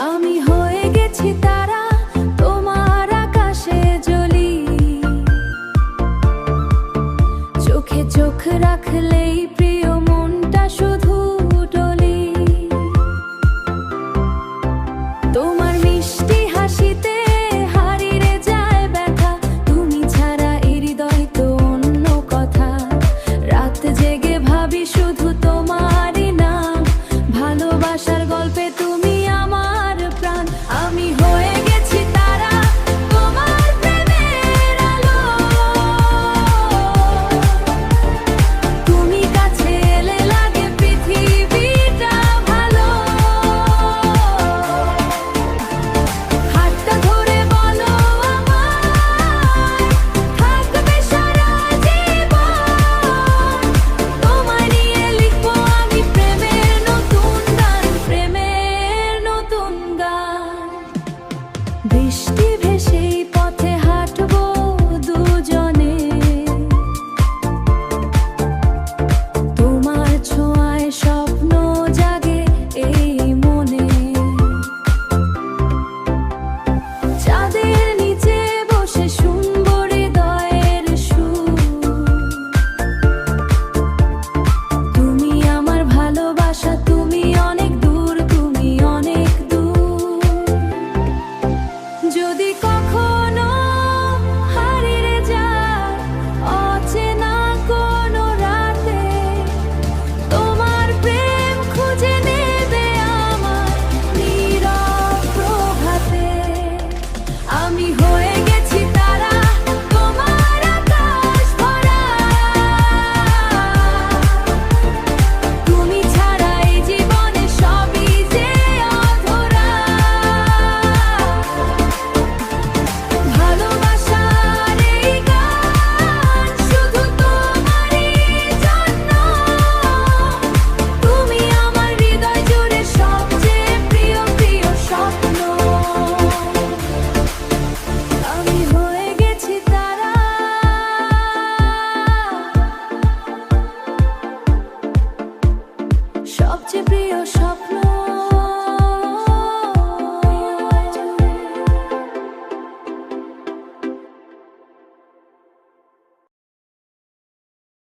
আমি হয়ে গেছি তারা, তোমার আকাশে জ্বলি। চোখে চোখ রাখলেই প্রিয় মনটা শুধু ডলি। তোমার মিষ্টি হাসিতে হারিয়ে যায় ব্যথা, তুমি ছাড়া এই হৃদয় তো অন্য কথা। রাত জেগে ভাবি শুধু তোমারই নাম, ভালোবাসার গল্পে তুমি আমার প্রাণ। আমি হয়ে গেছি তারা, তোমার প্রেমের আলো। তুমি কাছে এলে লাগে পৃথিবীটা ভালো। হাতটা ধরে বলো আমায়, থাকবে সারা জীবন। তোমায় নিয়ে লিখবো আমি প্রেমের নতুন গান, প্রেমের নতুন গান। বৃষ্টি ভেসেই পথে হাঁটবো দুজনে, তোমার ছোঁয়ায় স্বপ্ন জাগে এই মনে। চাঁদের নিচে বসে শুনবো হৃদয়ের সুর। তুমি আমার ভালোবাসা, তুমি অনেক দূর, তুমি অনেক দূর। যদি কখনো হারিয়ে যায় অচেনা কোনো রাতে, তোমার প্রেম খুঁজে নেবে আমার নীরব প্রভাতে। আমি হয়ে গেছি তারা, তোমার আকাশ ভরা। তুমি ছাড়া এই জীবনে সবই যে অধরা। ভালোবাসার এই গান শুধু তোমারই জন্য। তুমি আমার হৃদয় জুড়ে সবচেয়ে প্রিয় প্রিয় স্বপ্ন। আমি হয়ে গেছি তারা, সবচেয়ে প্রিয় স্বপ্ন।